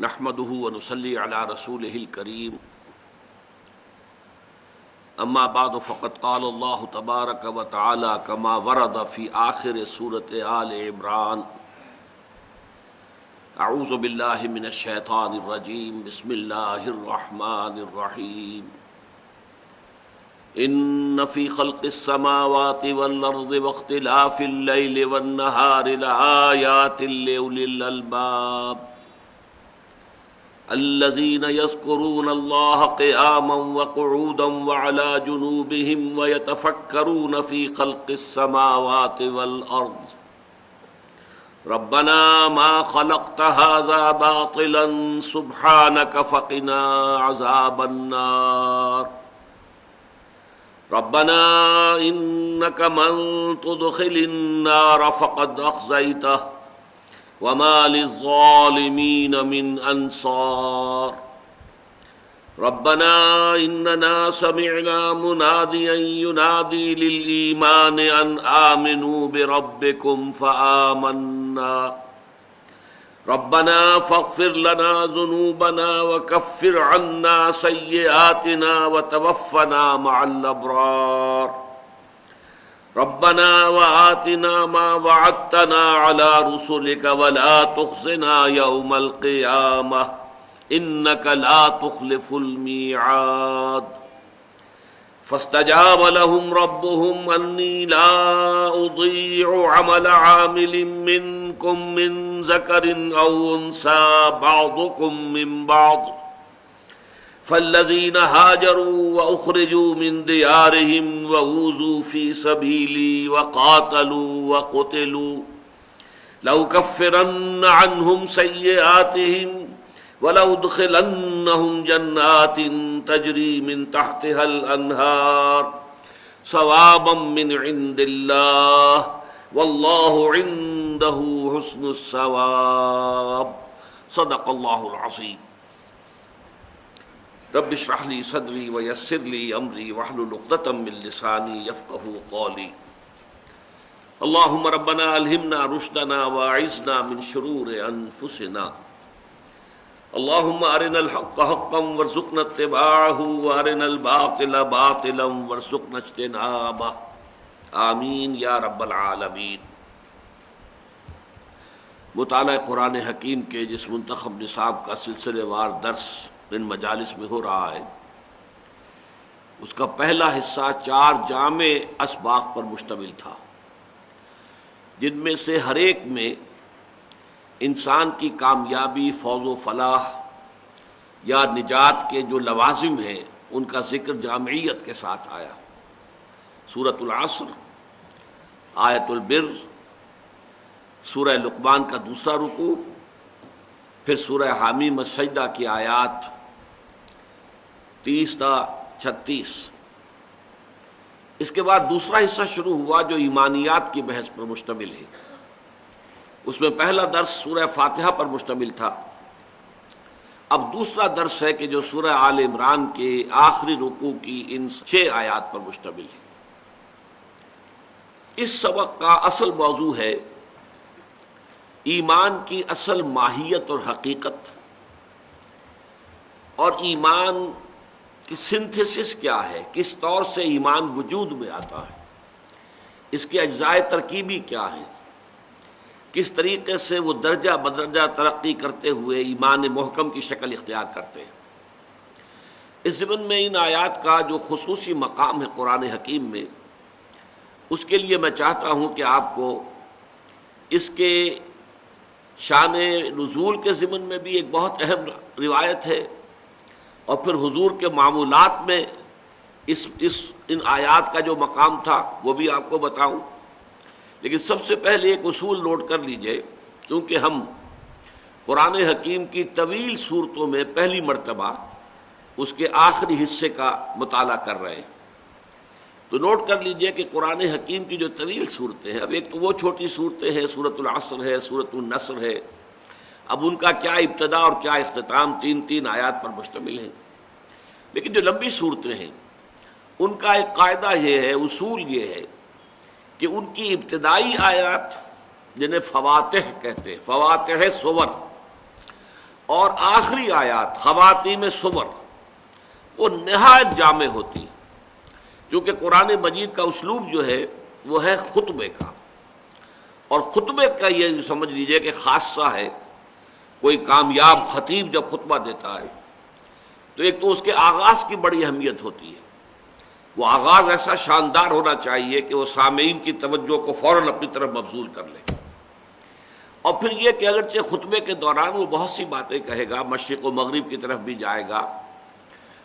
نحمده ونصلي على رسوله الكريم اما بعد فقد قال الله تبارك وتعالى كما ورد في آخر سورة آل عمران اعوذ بالله من الشيطان الرجيم بسم الله الرحمن الرحيم ان في خلق السماوات والارض واختلاف الليل والنهار لآيات لأولي الألباب الذين يذكرون الله قياما وقعودا وعلى جنوبهم ويتفكرون في خلق السماوات والأرض ربنا ما خلقت هذا باطلا سبحانك فقنا عذاب النار ربنا إنك من تدخل النار فقد أخزيته وما للظالمين من انصار ربنا اننا سمعنا مناديا ينادي للايمان ان امنوا بربكم فآمنا ربنا فاغفر لنا ذنوبنا وكفر عنا سيئاتنا وتوفنا مع الابرار ربنا وآتنا ما وعدتنا على رسلك ولا تخزنا يوم القيامة إنك لا تخلف الميعاد فاستجاب لهم ربهم أني لا أضيع عمل عامل منكم من ذكر أو أنثى بعضكم من بعض فالذين هاجروا وأخرجوا من ديارهم وأوذوا في سبيلي وقاتلوا وقتلوا لأكفرن عنهم سيئاتهم ولأدخلنهم جنات تجري من تحتها الأنهار ثوابا من عند الله والله عنده حسن الثواب صدق الله العظيم رب اشرح لي صدري ويسر لي امري واحلل عقدة من لساني يفقهوا قولي اللهم ربنا الهمنا رشدنا واعذنا من شرور انفسنا اللهم ارنا الحق حقا وارزقنا اتباعه وارنا الباطل باطلا وارزقنا اجتنابه آمین یا رب العالمین۔ مطالعہ قرآن حکیم کے جس منتخب نصاب کا سلسلے وار درس ان مجالس میں ہو رہا ہے، اس کا پہلا حصہ 4 جامع اسباق پر مشتمل تھا، جن میں سے ہر ایک میں انسان کی کامیابی، فوز و فلاح یا نجات کے جو لوازم ہیں ان کا ذکر جامعیت کے ساتھ آیا۔ سورۃ العصر، آیت البر، سورہ لقمان کا دوسرا رکوع، پھر سورہ حامیم السجدہ کی آیات 30 تا 36۔ اس کے بعد دوسرا حصہ شروع ہوا جو ایمانیات کی بحث پر مشتمل ہے۔ اس میں پہلا درس سورہ فاتحہ پر مشتمل تھا، اب دوسرا درس ہے کہ جو سورہ آل عمران کے آخری رکوع کی ان 6 آیات پر مشتمل ہے۔ اس سبق کا اصل موضوع ہے ایمان کی اصل ماہیت اور حقیقت، اور ایمان کی سنتھیسس کیا ہے، کس طور سے ایمان وجود میں آتا ہے، اس کے اجزاء ترکیبی کیا ہیں، کس طریقے سے وہ درجہ بدرجہ ترقی کرتے ہوئے ایمان محکم کی شکل اختیار کرتے ہیں۔ اس ضمن میں ان آیات کا جو خصوصی مقام ہے قرآن حکیم میں، اس کے لیے میں چاہتا ہوں کہ آپ کو اس کے شان نزول کے ضمن میں بھی ایک بہت اہم روایت ہے، اور پھر حضور کے معمولات میں ان آیات کا جو مقام تھا وہ بھی آپ کو بتاؤں۔ لیکن سب سے پہلے ایک اصول نوٹ کر لیجئے، کیونکہ ہم قرآن حکیم کی طویل صورتوں میں پہلی مرتبہ اس کے آخری حصے کا مطالعہ کر رہے ہیں، تو نوٹ کر لیجئے کہ قرآن حکیم کی جو طویل صورتیں ہیں، اب ایک تو وہ چھوٹی صورتیں ہیں، سورۃ العصر ہے، سورۃ النصر ہے، اب ان کا کیا ابتدا اور کیا اختتام 3 آیات پر مشتمل ہے، لیکن جو لمبی صورتیں ہیں ان کا ایک قاعدہ یہ ہے، اصول یہ ہے کہ ان کی ابتدائی آیات جنہیں فواتح کہتے ہیں، فواتح سور، اور آخری آیات خواتیم سور وہ نہایت جامع ہوتی ہیں، کیونکہ قرآن مجید کا اسلوب جو ہے وہ ہے خطبے کا، اور خطبے کا یہ سمجھ لیجئے کہ خاصہ ہے۔ کوئی کامیاب خطیب جب خطبہ دیتا ہے تو ایک تو اس کے آغاز کی بڑی اہمیت ہوتی ہے، وہ آغاز ایسا شاندار ہونا چاہیے کہ وہ سامعین کی توجہ کو فوراً اپنی طرف مبذول کر لے، اور پھر یہ کہ اگرچہ خطبے کے دوران وہ بہت سی باتیں کہے گا، مشرق و مغرب کی طرف بھی جائے گا،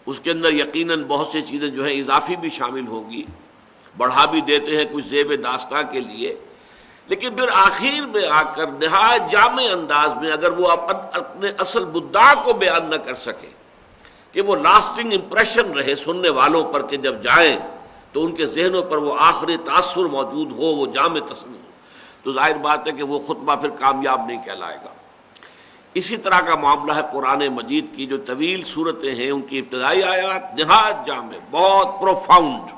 اس کے اندر یقیناً بہت سی چیزیں جو ہیں اضافی بھی شامل ہوگی، بڑھا بھی دیتے ہیں کچھ زیب داستاں کے لیے، لیکن پھر آخر میں آ کر نہایت جامع انداز میں اگر وہ اپنے اصل مدعا کو بیان نہ کر سکے کہ وہ لاسٹنگ امپریشن رہے سننے والوں پر، کہ جب جائیں تو ان کے ذہنوں پر وہ آخری تاثر موجود ہو، وہ جامع تصویر، تو ظاہر بات ہے کہ وہ خطبہ پھر کامیاب نہیں کہلائے گا۔ اسی طرح کا معاملہ ہے قرآن مجید کی جو طویل صورتیں ہیں، ان کی ابتدائی آیات نہایت جامع، بہت پروفاؤنڈ،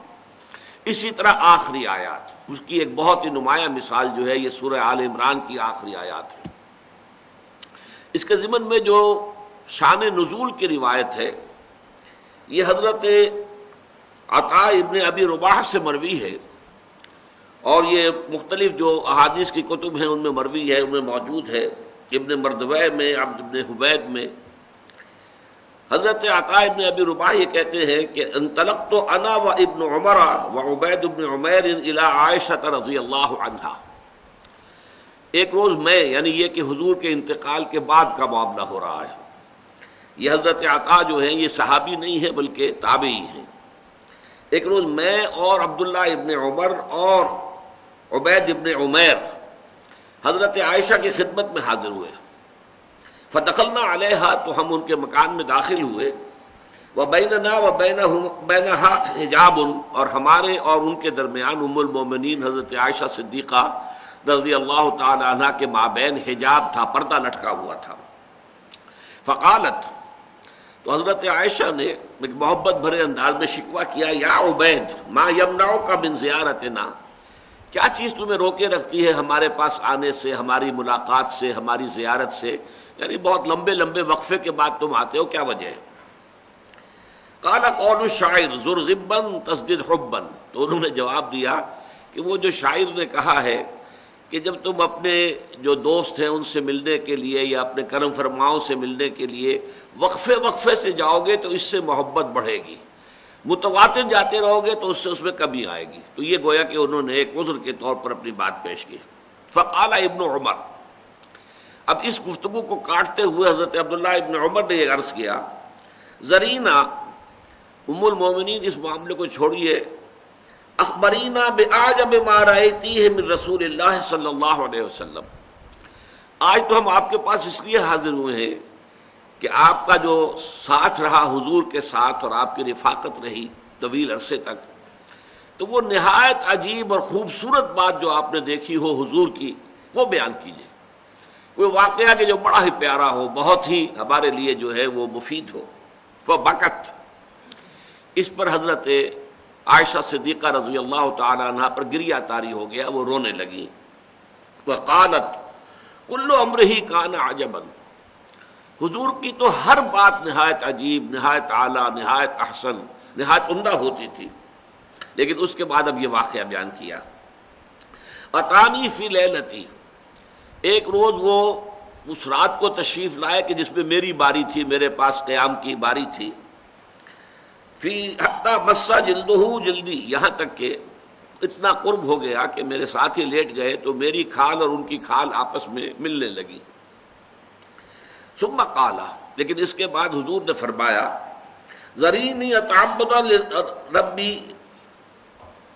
اسی طرح آخری آیات، اس کی ایک بہت ہی نمایاں مثال جو ہے یہ سورہ آل عمران کی آخری آیات ہے۔ اس کے ضمن میں جو شان نزول کی روایت ہے یہ حضرت عطاء ابن ابی رباح سے مروی ہے، اور یہ مختلف جو احادیث کی کتب ہیں ان میں مروی ہے، ان میں موجود ہے، ابن مردویہ میں، عبد ابن حبید میں۔ حضرت عطاء ابن ابی رباح یہ کہتے ہیں کہ انطلقت انا و ابن عمر و عبید ابن عمیر الی عائشہ رضی اللہ عنہا۔ ایک روز میں، یعنی یہ کہ حضور کے انتقال کے بعد کا معاملہ ہو رہا ہے، یہ حضرت عطاء جو ہیں یہ صحابی نہیں ہے بلکہ تابعی ہیں۔ ایک روز میں اور عبداللہ ابن عمر اور عبید ابن عمیر حضرت عائشہ کی خدمت میں حاضر ہوئے، فدخلنا علیہا، تو ہم ان کے مکان میں داخل ہوئے، وبیننا وبینہا حجاب، اور ہمارے اور ان کے درمیان ام المومنین حضرت عائشہ صدیقہ رضی اللہ تعالی عنہ کے مابین حجاب تھا، پردہ لٹکا ہوا تھا۔ فقالت، تو حضرت عائشہ نے ایک محبت بھرے انداز میں شکوہ کیا، یا عبید ما یمنعک من زیارتنا، کیا چیز تمہیں روکے رکھتی ہے ہمارے پاس آنے سے، ہماری ملاقات سے، ہماری زیارت سے، یعنی بہت لمبے لمبے وقفے کے بعد تم آتے ہو، کیا وجہ ہے؟ قال قول الشاعر زر غبا تزدد حبا، تو انہوں نے جواب دیا کہ وہ جو شاعر نے کہا ہے کہ جب تم اپنے جو دوست ہیں ان سے ملنے کے لیے یا اپنے کرم فرماؤں سے ملنے کے لیے وقفے وقفے سے جاؤ گے تو اس سے محبت بڑھے گی، متواتر جاتے رہو گے تو اس میں کمی آئے گی۔ تو یہ گویا کہ انہوں نے ایک عذر کے طور پر اپنی بات پیش کی۔ فقال ابن عمر، اب اس گفتگو کو کاٹتے ہوئے حضرت عبداللہ ابن عمر نے یہ عرض کیا، زرینا، ام المومنین اس معاملے کو چھوڑیے، اخبرینا باعجب ما رأیتیہ من رسول اللہ صلی اللہ علیہ وسلم، آج تو ہم آپ کے پاس اس لیے حاضر ہوئے ہیں کہ آپ کا جو ساتھ رہا حضور کے ساتھ اور آپ کی رفاقت رہی طویل عرصے تک، تو وہ نہایت عجیب اور خوبصورت بات جو آپ نے دیکھی ہو حضور کی وہ بیان کیجیے، کوئی واقعہ کہ جو بڑا ہی پیارا ہو، بہت ہی ہمارے لیے جو ہے وہ مفید ہو۔ فبکت، اس پر حضرت عائشہ صدیقہ رضی اللہ تعالی عنہ پر گریہ طاری ہو گیا، وہ رونے لگی۔ وقالت کل امرہ کان عجبا، حضور کی تو ہر بات نہایت عجیب، نہایت اعلیٰ، نہایت احسن، نہایت عمدہ ہوتی تھی، لیکن اس کے بعد اب یہ واقعہ بیان کیا۔ اتانی فی لیلتی، ایک روز وہ اس رات کو تشریف لائے کہ جس میں میری باری تھی، میرے پاس قیام کی باری تھی، فی حتی مسا جلدہ جلدی، یہاں تک کہ اتنا قرب ہو گیا کہ میرے ساتھ ہی لیٹ گئے تو میری کھال اور ان کی کھال آپس میں ملنے لگی۔ ثم قال، لیکن اس کے بعد حضور نے فرمایا، ذرینی اتعبد ربی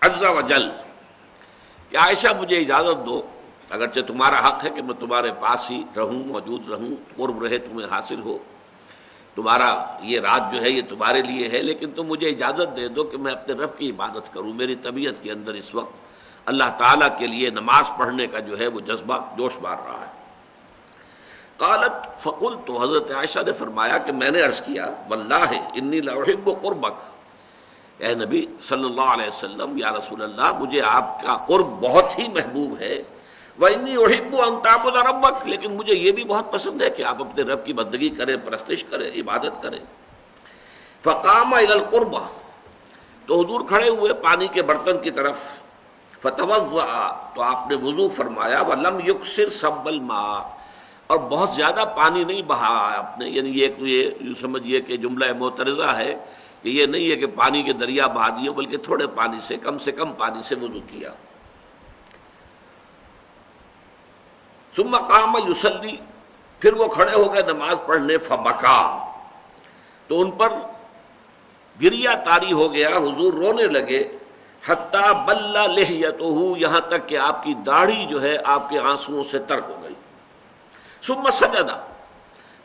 عز وجل، کہ عائشہ مجھے اجازت دو، اگرچہ تمہارا حق ہے کہ میں تمہارے پاس ہی رہوں، موجود رہوں، قرب رہے تمہیں حاصل ہو، تمہارا یہ رات جو ہے یہ تمہارے لیے ہے، لیکن تم مجھے اجازت دے دو کہ میں اپنے رب کی عبادت کروں، میری طبیعت کے اندر اس وقت اللہ تعالیٰ کے لیے نماز پڑھنے کا جو ہے وہ جذبہ جوش مار رہا ہے۔ قالت فقلت، تو حضرت عائشہ نے فرمایا کہ میں نے عرض کیا، واللہ انی لاحب قربک، اے نبی صلی اللہ علیہ وسلم، یا رسول اللہ، مجھے آپ کا قرب بہت ہی محبوب ہے، وَإِنِّي أُحِبُّ أَن تَعْبُدَ رَبَّكَ، لیکن مجھے یہ بھی بہت پسند ہے کہ آپ اپنے رب کی بندگی کریں، پرستش کریں، عبادت کریں۔ فَقَامَ إِلَى الْقُرْبَةِ، تو حضور کھڑے ہوئے پانی کے برتن کی طرف، فَتَوَضَّأَ، تو آپ نے وضو فرمایا، وَلَمْ يُكْثِرْ صَبَّ الْمَاءِ، اور بہت زیادہ پانی نہیں بہایا آپ نے، یعنی یہ یوں سمجھیے کہ جملہ معترضہ ہے کہ یہ نہیں ہے کہ پانی کے دریا بہا دیے، بلکہ تھوڑے پانی سے کم پانی سے وضو کیا۔ ثم قام یصلی، پھر وہ کھڑے ہو گئے نماز پڑھنے، فبکا، تو ان پر گریہ طاری ہو گیا، حضور رونے لگے، حتی بل لحیتہ، یہاں تک کہ آپ کی داڑھی جو ہے آپ کے آنسوؤں سے تر ہو گئی۔ ثم سجدہ،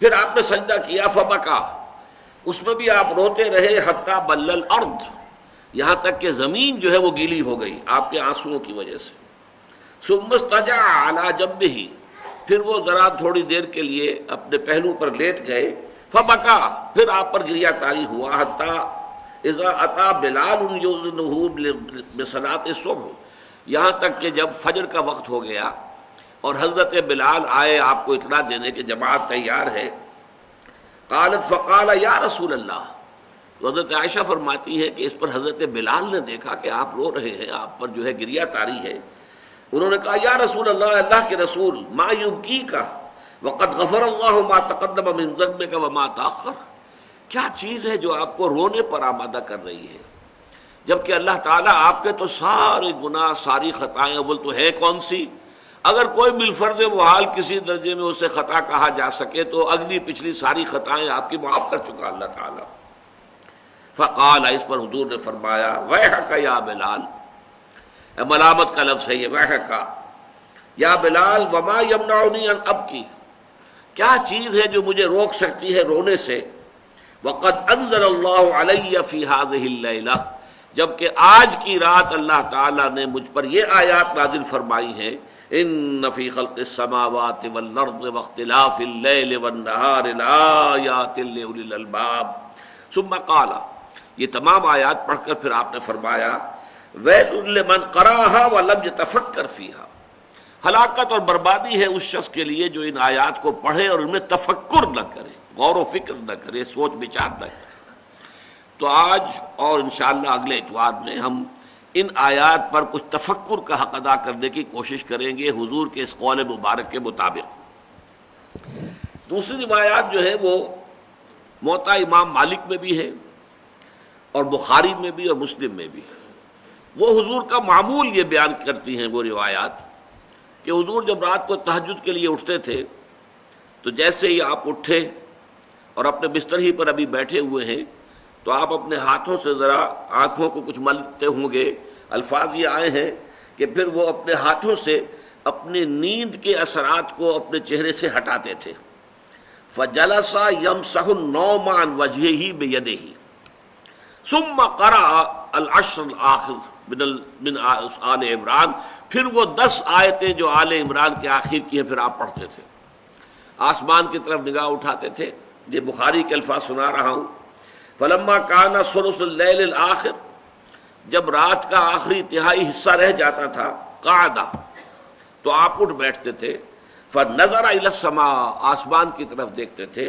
پھر آپ نے سجدہ کیا، فبکا، اس میں بھی آپ روتے رہے، حتی بل الارض، یہاں تک کہ زمین جو ہے وہ گیلی ہو گئی آپ کے آنسوؤں کی وجہ سے۔ ثم استجع علی جنبہ، پھر وہ ذرا تھوڑی دیر کے لیے اپنے پہلو پر لیٹ گئے، فبکا، پھر آپ پر گریہ طاری ہوا، حتی اذا اتی بلال یؤذنہ بصلاۃ الصبح، یہاں تک کہ جب فجر کا وقت ہو گیا اور حضرت بلال آئے آپ کو اطلاع دینے کہ جماعت تیار ہے۔ قالت فقال یا رسول اللہ، تو حضرت عائشہ فرماتی ہے کہ اس پر حضرت بلال نے دیکھا کہ آپ رو رہے ہیں، آپ پر جو ہے گریہ طاری ہے، انہوں نے کہا یا رسول اللہ، اللہ کے رسول، ما یبکیک وقد غفر اللہ ما تقدم من ذنبک وما تاخر، کیا چیز ہے جو آپ کو رونے پر آمادہ کر رہی ہے، جبکہ اللہ تعالیٰ آپ کے تو سارے گناہ، ساری خطائیں، اول تو ہے کون سی، اگر کوئی بالفرض محال کسی درجے میں اسے خطا کہا جا سکے تو اگلی پچھلی ساری خطائیں آپ کی معاف کر چکا اللہ تعالیٰ۔ فقال، اس پر حضور نے فرمایا، ویحک یا بلال، ملامت کا لفظ ہے یہ، ویحک یا بلال، وما یمنعنی ان ابکی، کیا چیز ہے جو مجھے روک سکتی ہے رونے سے، وقد انزل اللہ علی فی ہذہ اللیلہ، جبکہ آج کی رات اللہ تعالیٰ نے مجھ پر یہ آیات نازل فرمائی ہیں، ان فی خلق السماوات والارض واختلاف اللیل والنہار لآیات لأولی الالباب۔ ثم قال، یہ تمام آیات پڑھ کر پھر آپ نے فرمایا، ویل لمن قرأها ولم يتفکر فیہا، ہلاکت اور بربادی ہے اس شخص کے لیے جو ان آیات کو پڑھے اور ان میں تفکر نہ کرے، غور و فکر نہ کرے، سوچ بچار نہ کرے۔ تو آج اور انشاءاللہ اگلے اتوار میں ہم ان آیات پر کچھ تفکر کا حق ادا کرنے کی کوشش کریں گے حضور کے اس قول مبارک کے مطابق۔ دوسری روایات جو ہے وہ موطا امام مالک میں بھی ہے اور بخاری میں بھی اور مسلم میں بھی ہے۔ وہ حضور کا معمول یہ بیان کرتی ہیں وہ روایات کہ حضور جب رات کو تہجد کے لیے اٹھتے تھے تو جیسے ہی آپ اٹھے اور اپنے بستر ہی پر ابھی بیٹھے ہوئے ہیں تو آپ اپنے ہاتھوں سے ذرا آنکھوں کو کچھ ملتے ہوں گے، الفاظ یہ آئے ہیں کہ پھر وہ اپنے ہاتھوں سے اپنے نیند کے اثرات کو اپنے چہرے سے ہٹاتے تھے۔ فجلس یمسح النوم عن وجهه بيده ثم قرأ العشر الآخر من آل عمران، پھر وہ 10 آیتیں جو آل عمران کے آخر کی ہیں پھر آپ پڑھتے تھے، آسمان کی طرف نگاہ اٹھاتے تھے۔ یہ بخاری کے الفاظ سنا رہا ہوں۔ فلما کان ثلث اللیل الآخر، جب رات کا آخری تہائی حصہ رہ جاتا تھا، قعد، تو آپ اٹھ بیٹھتے تھے، فنظر الی السماء، آسمان کی طرف دیکھتے تھے،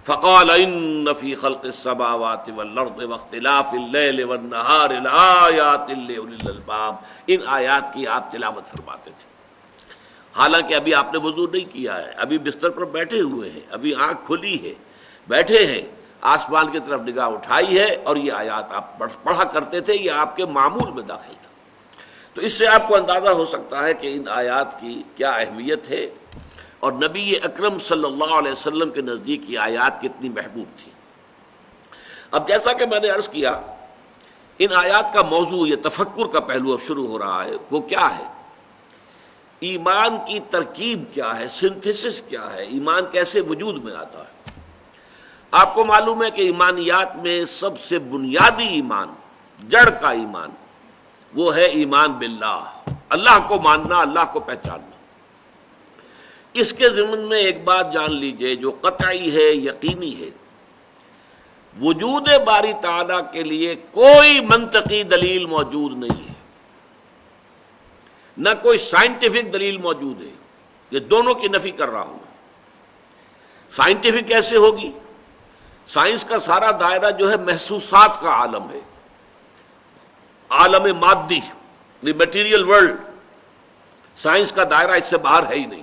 فقال ان فی خلق السماوات والارض واختلاف اللیل والنہار لآیات لأولی الالباب، ان آیات کی آپ تلاوت فرماتے تھے، حالانکہ ابھی آپ نے وضو نہیں کیا ہے، ابھی بستر پر بیٹھے ہوئے ہیں، ابھی آنکھ کھلی ہے، بیٹھے ہیں، آسمان کی طرف نگاہ اٹھائی ہے اور یہ آیات آپ پڑھا کرتے تھے، یہ آپ کے معمول میں داخل تھا۔ تو اس سے آپ کو اندازہ ہو سکتا ہے کہ ان آیات کی کیا اہمیت ہے اور نبی اکرم صلی اللہ علیہ وسلم کے نزدیک یہ آیات کتنی محبوب تھی۔ اب جیسا کہ میں نے عرض کیا، ان آیات کا موضوع، یہ تفکر کا پہلو اب شروع ہو رہا ہے، وہ کیا ہے؟ ایمان کی ترکیب کیا ہے، سنتھسس کیا ہے، ایمان کیسے وجود میں آتا ہے؟ آپ کو معلوم ہے کہ ایمانیات میں سب سے بنیادی ایمان، جڑ کا ایمان، وہ ہے ایمان باللہ، اللہ کو ماننا، اللہ کو پہچاننا۔ اس کے ضمن میں ایک بات جان لیجئے جو قطعی ہے، یقینی ہے، وجود باری تعالیٰ کے لیے کوئی منطقی دلیل موجود نہیں ہے، نہ کوئی سائنٹیفک دلیل موجود ہے. یہ دونوں کی نفی کر رہا ہوں. سائنٹیفک کیسے ہوگی؟ سائنس کا سارا دائرہ جو ہے محسوسات کا عالم ہے، عالم مادی، دی میٹیریل ورلڈ. سائنس کا دائرہ اس سے باہر ہے ہی نہیں،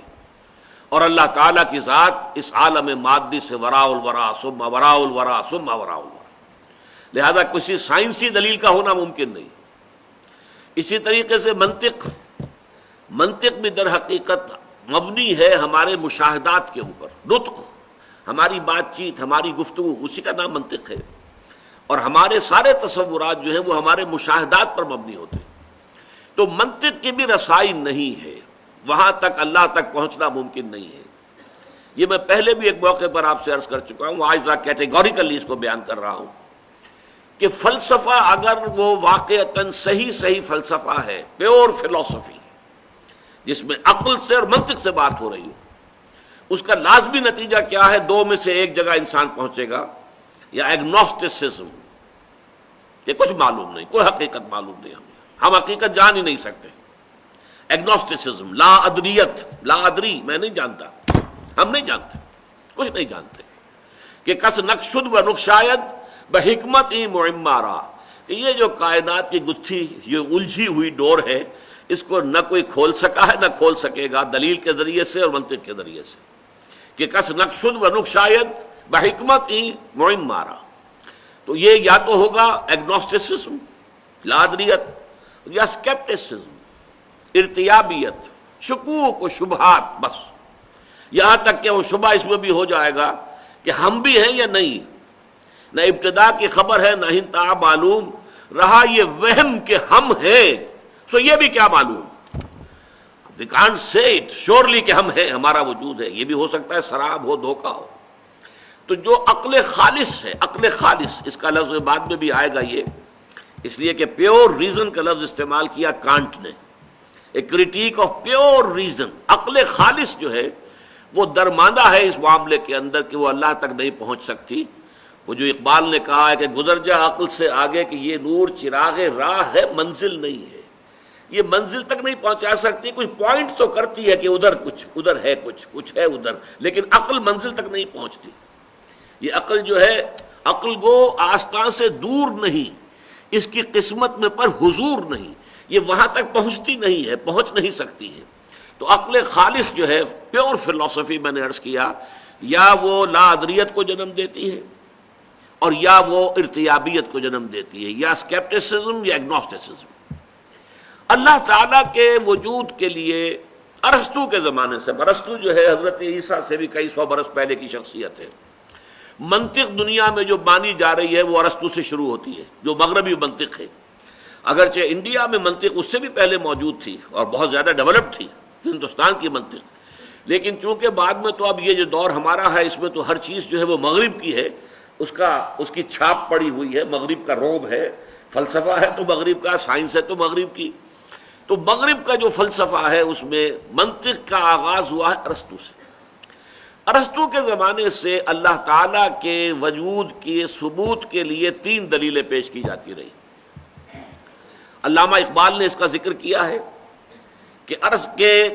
اور اللہ تعالیٰ کی ذات اس عالم مادی سے وراء الورا ثم وراء الورا ثم وراء الورا، لہذا کسی سائنسی دلیل کا ہونا ممکن نہیں. اسی طریقے سے منطق بھی در حقیقت مبنی ہے ہمارے مشاہدات کے اوپر. نطق، ہماری بات چیت، ہماری گفتگو، اسی کا نام منطق ہے. اور ہمارے سارے تصورات جو ہیں وہ ہمارے مشاہدات پر مبنی ہوتے ہیں. تو منطق کی بھی رسائی نہیں ہے، وہاں تک اللہ تک پہنچنا ممکن نہیں ہے. یہ میں پہلے بھی ایک موقع پر آپ سے عرض کر چکا ہوں، آج ذرا کیٹیگوریکلی اس کو بیان کر رہا ہوں کہ فلسفہ اگر وہ واقعتاً صحیح فلسفہ ہے، پیور فلسفی جس میں عقل سے اور منطق سے بات ہو رہی ہو، اس کا لازمی نتیجہ کیا ہے؟ دو میں سے ایک جگہ انسان پہنچے گا، یا ایگنوسٹسزم کہ کچھ معلوم نہیں، کوئی حقیقت معلوم نہیں، ہم حقیقت جان ہی نہیں سکتے. ایگنوسٹسزم، لا ادریت، لا ادری، میں نہیں جانتا، ہم نہیں جانتے، کچھ نہیں جانتے. کہ کس نقشد و نقشاید بحکمت معمارا، کہ یہ جو کائنات کی گتھی، یہ الجھی ہوئی ڈور ہے، اس کو نہ کوئی کھول سکا ہے نہ کھول سکے گا دلیل کے ذریعے سے اور منطق کے ذریعے سے. کہ کس نقشد و نقشاید بحکمت معمارا، تو یہ یا تو ہوگا ایگنوسٹسزم، لادریت، یا اسکیپٹسزم، ارتیابیت، شکوک و شبہات. بس یہاں تک کہ وہ شبہ اس میں بھی ہو جائے گا کہ ہم بھی ہیں یا نہیں، نہ ابتدا کی خبر ہے نہ انتہا معلوم رہا، یہ وہم کہ ہم ہیں، سو یہ بھی کیا معلوم. They can't say it surely کہ ہم ہیں، ہمارا وجود ہے. یہ بھی ہو سکتا ہے سراب ہو، دھوکہ ہو. تو جو عقل خالص ہے، عقل خالص، اس کا لفظ بعد میں بھی آئے گا، یہ اس لیے کہ پیور ریزن کا لفظ استعمال کیا کانٹ نے، ایک کریٹیک آف پیور ریزن. عقل خالص جو ہے وہ درماندہ ہے اس معاملے کے اندر کہ وہ اللہ تک نہیں پہنچ سکتی. وہ جو اقبال نے کہا ہے کہ گزر جا عقل سے آگے کہ یہ نور چراغ راہ ہے، منزل نہیں ہے. یہ منزل تک نہیں پہنچا سکتی، کچھ پوائنٹ تو کرتی ہے کہ ادھر کچھ، ادھر ہے کچھ ہے ادھر، لیکن عقل منزل تک نہیں پہنچتی. یہ عقل جو ہے، عقل گو آستان سے دور نہیں، اس کی قسمت میں پر حضور نہیں، یہ وہاں تک پہنچتی نہیں ہے، پہنچ نہیں سکتی ہے. تو عقل خالص جو ہے، پیور فلسفی، میں نے عرض کیا، یا وہ لا ادریت کو جنم دیتی ہے اور یا وہ ارتیابیت کو جنم دیتی ہے، یا اسکیپٹسزم یا ایگنوسٹسزم. اللہ تعالیٰ کے وجود کے لیے ارسطو کے زمانے سے، ارسطو جو ہے حضرت عیسیٰ سے بھی کئی سو برس پہلے کی شخصیت ہے. منطق دنیا میں جو مانی جا رہی ہے وہ ارسطو سے شروع ہوتی ہے، جو مغربی منطق ہے. اگرچہ انڈیا میں منطق اس سے بھی پہلے موجود تھی اور بہت زیادہ ڈیولپڈ تھی ہندوستان کی منطق، لیکن چونکہ بعد میں تو اب یہ جو دور ہمارا ہے اس میں تو ہر چیز جو ہے وہ مغرب کی ہے، اس کی چھاپ پڑی ہوئی ہے، مغرب کا روب ہے. فلسفہ ہے تو مغرب کا، سائنس ہے تو مغرب کی. تو مغرب کا جو فلسفہ ہے اس میں منطق کا آغاز ہوا ہے ارسطو سے. ارسطو کے زمانے سے اللہ تعالیٰ کے وجود کے ثبوت کے لیے 3 دلیلیں پیش کی جاتی رہی. علامہ اقبال نے اس کا ذکر کیا ہے کہ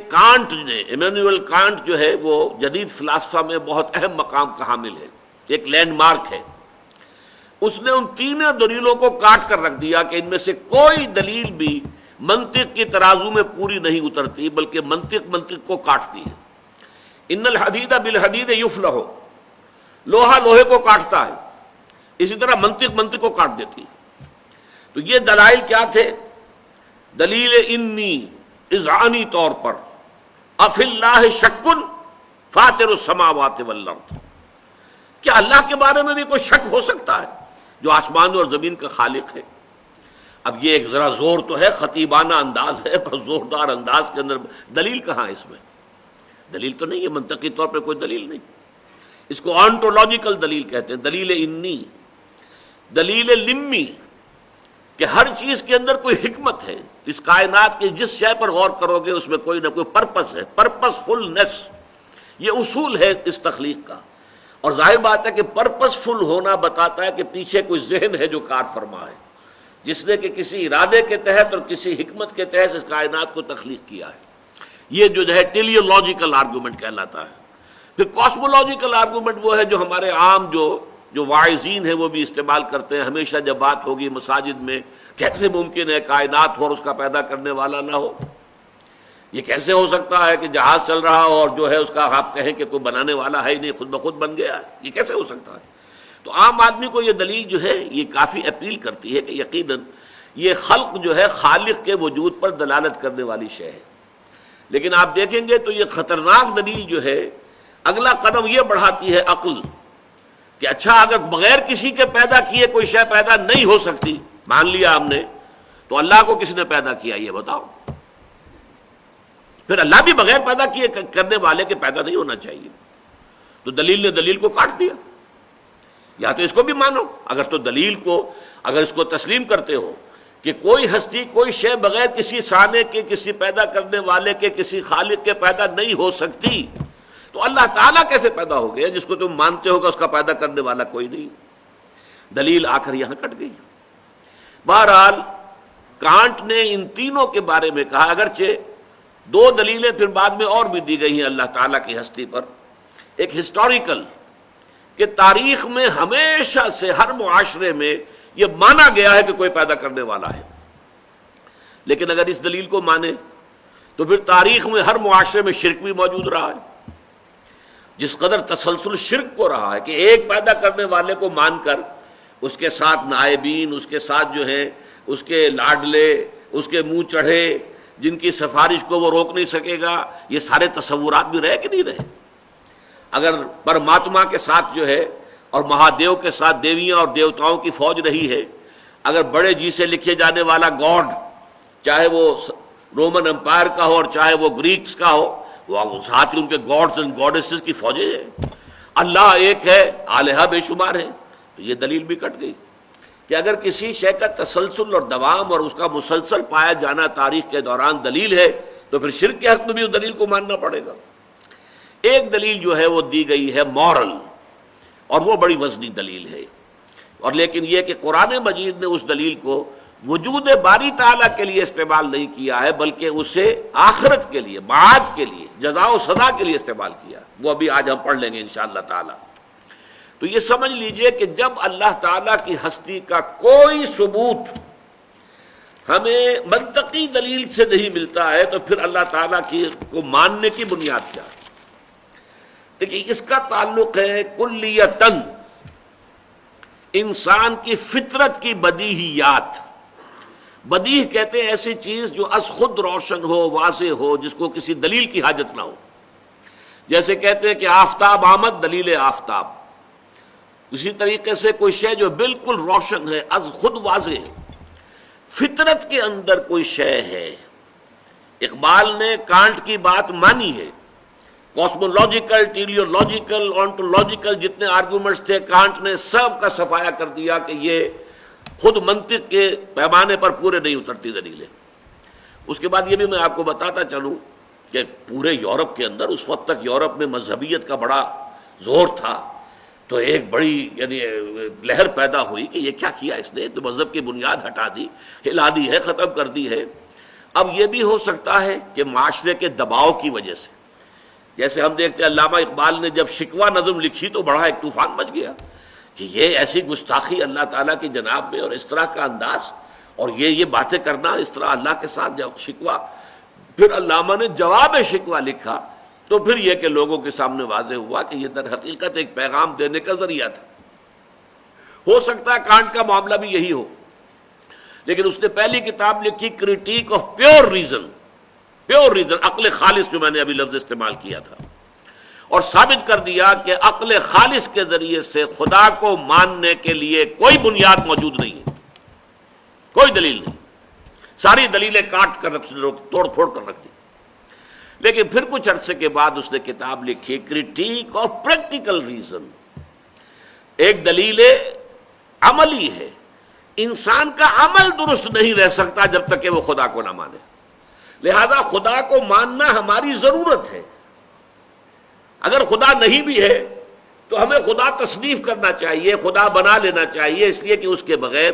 کانٹ نے، ایمینوئل کانٹ جو ہے وہ جدید فلسفہ میں بہت اہم مقام کا حامل ہے، ایک لینڈ مارک ہے. اس نے ان 3 دلیلوں کو کاٹ کر رکھ دیا کہ ان میں سے کوئی دلیل بھی منطق کی ترازو میں پوری نہیں اترتی، بلکہ منطق کو کاٹتی ہے. ان الحدید بالحدید یفلح، لوہا لوہے کو کاٹتا ہے، اسی طرح منطق کو کاٹ دیتی ہے. تو یہ دلائل کیا تھے؟ دلیل انی، اذعانی طور پر، افی اللہ شک فاطر السماوات والارض، کیا اللہ کے بارے میں بھی کوئی شک ہو سکتا ہے جو آسمان اور زمین کا خالق ہے؟ اب یہ ایک ذرا زور تو ہے، خطیبانہ انداز ہے، پر زوردار انداز کے اندر دلیل کہاں ہے؟ اس میں دلیل تو نہیں ہے، منطقی طور پہ کوئی دلیل نہیں. اس کو آنٹولوجیکل دلیل کہتے ہیں. دلیل انی، دلیل لمی، کہ ہر چیز کے اندر کوئی حکمت ہے. اس کائنات کی جس شے پر غور کرو گے اس میں کوئی نہ کوئی پرپس ہے، پرپس فلنس، یہ اصول ہے اس تخلیق کا. اور ظاہر بات ہے کہ پرپس فل ہونا بتاتا ہے کہ پیچھے کوئی ذہن ہے جو کار فرما ہے. جس نے کہ کسی ارادے کے تحت اور کسی حکمت کے تحت اس کائنات کو تخلیق کیا ہے. یہ جو ہے ٹیلیولوجیکل آرگومنٹ کہلاتا ہے. پھر کاسمولوجیکل آرگومنٹ وہ ہے جو ہمارے عام جو واعظین ہیں وہ بھی استعمال کرتے ہیں. ہمیشہ جب بات ہوگی مساجد میں کیسے ممکن ہے کائنات ہو اور اس کا پیدا کرنے والا نہ ہو؟ یہ کیسے ہو سکتا ہے کہ جہاز چل رہا ہو اور جو ہے اس کا آپ کہیں کہ کوئی بنانے والا ہے ہی نہیں، خود بخود بن گیا ہے؟ یہ کیسے ہو سکتا ہے؟ تو عام آدمی کو یہ دلیل جو ہے یہ کافی اپیل کرتی ہے کہ یقیناً یہ خلق جو ہے خالق کے وجود پر دلالت کرنے والی شے ہے. لیکن آپ دیکھیں گے تو یہ خطرناک دلیل جو ہے اگلا قدم یہ بڑھاتی ہے عقل کہ اچھا اگر بغیر کسی کے پیدا کیے کوئی شے پیدا نہیں ہو سکتی، مان لیا ہم نے، تو اللہ کو کس نے پیدا کیا یہ بتاؤ. پھر اللہ بھی بغیر پیدا کیے کرنے والے کے پیدا نہیں ہونا چاہیے. تو دلیل نے دلیل کو کاٹ دیا. یا تو اس کو بھی مانو، اگر تو دلیل کو اگر اس کو تسلیم کرتے ہو کہ کوئی ہستی کوئی شے بغیر کسی صانع کے، کسی پیدا کرنے والے کے، کسی خالق کے پیدا نہیں ہو سکتی، تو اللہ تعالیٰ کیسے پیدا ہو گیا جس کو تم مانتے ہو کہ اس کا پیدا کرنے والا کوئی نہیں؟ دلیل آ کر یہاں کٹ گئی. بہرحال کانٹ نے ان تینوں کے بارے میں کہا، اگرچہ دو دلیلیں پھر بعد میں اور بھی دی گئی ہیں اللہ تعالیٰ کی ہستی پر. ایک ہسٹوریکل کہ تاریخ میں ہمیشہ سے ہر معاشرے میں یہ مانا گیا ہے کہ کوئی پیدا کرنے والا ہے. لیکن اگر اس دلیل کو مانے تو پھر تاریخ میں ہر معاشرے میں شرک بھی موجود رہا ہے. جس قدر تسلسل شرک کو رہا ہے کہ ایک پیدا کرنے والے کو مان کر اس کے ساتھ نائبین، اس کے ساتھ جو ہیں اس کے لاڈلے، اس کے منہ چڑھے، جن کی سفارش کو وہ روک نہیں سکے گا، یہ سارے تصورات بھی رہے کہ نہیں رہے؟ اگر پرماتما کے ساتھ جو ہے اور مہادیو کے ساتھ دیویاں اور دیوتاؤں کی فوج رہی ہے، اگر بڑے جی سے لکھے جانے والا گاڈ چاہے وہ رومن امپائر کا ہو اور چاہے وہ گریکس کا ہو، وہ ساتھ ہی ان کے گاڈز اینڈ گاڈیسز کی فوجیں ہیں. اللہ ایک ہے، آلہہ بے شمار ہے. تو یہ دلیل بھی کٹ گئی کہ اگر کسی شے کا تسلسل اور دوام اور اس کا مسلسل پایا جانا تاریخ کے دوران دلیل ہے تو پھر شرک کے حق میں بھی اس دلیل کو ماننا پڑے گا. ایک دلیل جو ہے وہ دی گئی ہے مورل، اور وہ بڑی وزنی دلیل ہے. اور لیکن یہ کہ قرآن مجید نے اس دلیل کو وجود باری تعالیٰ کے لیے استعمال نہیں کیا ہے، بلکہ اسے آخرت کے لیے، معاد کے لیے، جزا و سزا کے لیے استعمال کیا. وہ ابھی آج ہم پڑھ لیں گے انشاءاللہ تعالیٰ. تو یہ سمجھ لیجئے کہ جب اللہ تعالیٰ کی ہستی کا کوئی ثبوت ہمیں منطقی دلیل سے نہیں ملتا ہے تو پھر اللہ تعالیٰ کی کو ماننے کی بنیاد کیا ہے؟ دیکھیے اس کا تعلق ہے کلیتاً انسان کی فطرت کی بدیہیات. بدیہ کہتے ہیں ایسی چیز جو از خود روشن ہو، واضح ہو، جس کو کسی دلیل کی حاجت نہ ہو. جیسے کہتے ہیں کہ آفتاب آمد، دلیل آفتاب. اسی طریقے سے کوئی شے جو بالکل روشن ہے، از خود واضح ہے. فطرت کے اندر کوئی شے ہے. اقبال نے کانٹ کی بات مانی ہے. کاسمولوجیکل، ٹیلیولوجیکل، آنٹولوجیکل جتنے آرگومنٹس تھے کانٹ نے سب کا صفایا کر دیا کہ یہ خود منطق کے پیمانے پر پورے نہیں اترتی دلیلیں. اس کے بعد یہ بھی میں آپ کو بتاتا چلوں کہ پورے یورپ کے اندر اس وقت تک یورپ میں مذہبیت کا بڑا زور تھا، تو ایک بڑی یعنی لہر پیدا ہوئی کہ یہ کیا کیا اس نے، تو مذہب کی بنیاد ہٹا دی، ہلا دی ہے، ختم کر دی ہے. اب یہ بھی ہو سکتا ہے کہ معاشرے کے دباؤ کی وجہ سے، جیسے ہم دیکھتے ہیں علامہ اقبال نے جب شکوہ نظم لکھی تو بڑا ایک طوفان مچ گیا کہ یہ ایسی گستاخی اللہ تعالیٰ کی جناب میں، اور اس طرح کا انداز، اور یہ باتیں کرنا اس طرح اللہ کے ساتھ. جب شکوہ، پھر علامہ نے جواب شکوہ لکھا تو پھر یہ کہ لوگوں کے سامنے واضح ہوا کہ یہ در حقیقت ایک پیغام دینے کا ذریعہ تھا. ہو سکتا ہے کانٹ کا معاملہ بھی یہی ہو، لیکن اس نے پہلی کتاب لکھی critique of pure reason, pure reason, عقل خالص، جو میں نے ابھی لفظ استعمال کیا تھا، اور ثابت کر دیا کہ عقل خالص کے ذریعے سے خدا کو ماننے کے لیے کوئی بنیاد موجود نہیں ہے، کوئی دلیل نہیں. ساری دلیلیں کاٹ کر توڑ پھوڑ کر رکھ دی. لیکن پھر کچھ عرصے کے بعد اس نے کتاب لکھی کریٹیک آف پریکٹیکل ریزن. ایک دلیل عملی ہے. انسان کا عمل درست نہیں رہ سکتا جب تک کہ وہ خدا کو نہ مانے. لہذا خدا کو ماننا ہماری ضرورت ہے. اگر خدا نہیں بھی ہے تو ہمیں خدا تصنیف کرنا چاہیے، خدا بنا لینا چاہیے، اس لیے کہ اس کے بغیر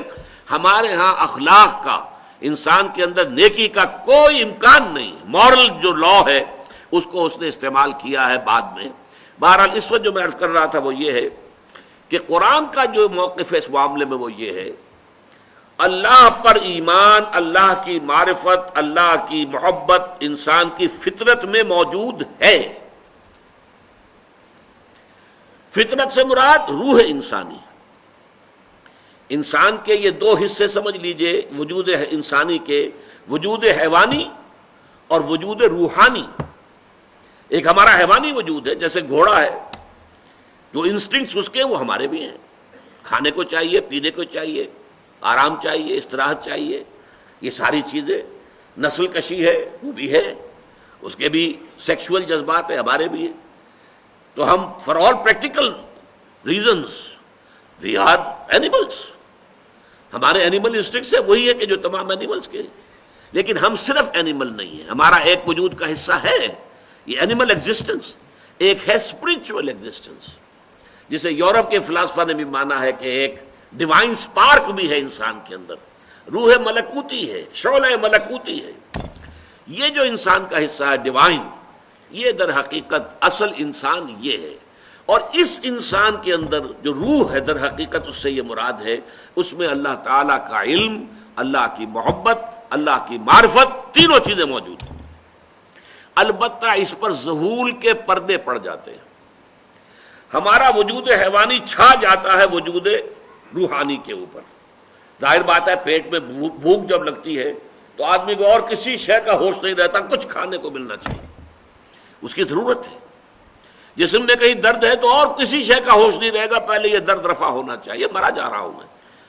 ہمارے ہاں اخلاق کا، انسان کے اندر نیکی کا کوئی امکان نہیں. مورل جو لا ہے اس کو اس نے استعمال کیا ہے بعد میں. بہرحال اس وقت جو میں عرض کر رہا تھا وہ یہ ہے کہ قرآن کا جو موقف ہے اس معاملے میں وہ یہ ہے، اللہ پر ایمان، اللہ کی معرفت، اللہ کی محبت انسان کی فطرت میں موجود ہے. فطرت سے مراد روح انسانی. انسان کے یہ دو حصے سمجھ لیجئے وجود انسانی کے، وجود حیوانی اور وجود روحانی. ایک ہمارا حیوانی وجود ہے، جیسے گھوڑا ہے، جو انسٹنکٹس اس کے وہ ہمارے بھی ہیں. کھانے کو چاہیے، پینے کو چاہیے، آرام چاہیے، استراحت چاہیے، یہ ساری چیزیں. نسل کشی ہے وہ بھی ہے، اس کے بھی سیکشول جذبات ہیں، ہمارے بھی ہیں. تو ہم for all practical reasons we are animals. ہمارے اینیمل انسٹنکٹس ہیں وہی ہے کہ جو تمام اینیملس کے. لیکن ہم صرف اینیمل نہیں ہیں، ہمارا ایک وجود کا حصہ ہے یہ اینیمل ایگزسٹنس، ایک ہے اسپرچول ایگزسٹنس، جسے یورپ کے فلاسفہ نے بھی مانا ہے کہ ایک ڈیوائن سپارک بھی ہے انسان کے اندر، روح ملکوتی ہے، شعلہ ملکوتی ہے. یہ جو انسان کا حصہ ہے ڈیوائن، یہ در حقیقت اصل انسان یہ ہے. اور اس انسان کے اندر جو روح ہے در حقیقت اس سے یہ مراد ہے، اس میں اللہ تعالیٰ کا علم، اللہ کی محبت، اللہ کی معرفت، تینوں چیزیں موجود ہیں. البتہ اس پر ظہول کے پردے پڑ جاتے ہیں. ہمارا وجود حیوانی چھا جاتا ہے وجود روحانی کے اوپر. ظاہر بات ہے پیٹ میں بھوک جب لگتی ہے تو آدمی کو اور کسی شے کا ہوش نہیں رہتا، کچھ کھانے کو ملنا چاہیے، اس کی ضرورت ہے. جسم میں کہیں درد ہے تو اور کسی شے کا ہوش نہیں رہے گا، پہلے یہ درد رفع ہونا چاہیے، مرا جا رہا ہوں میں.